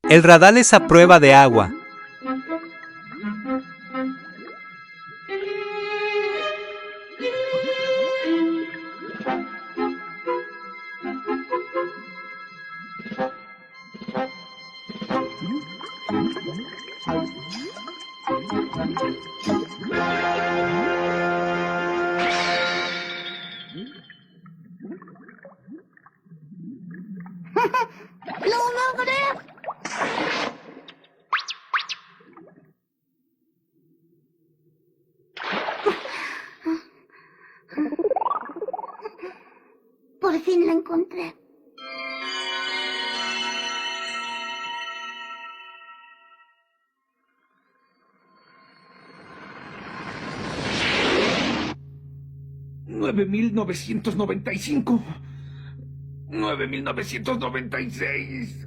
El radal es a prueba de agua. ¡Lo logré! Por fin la encontré. $9,995. 9,996.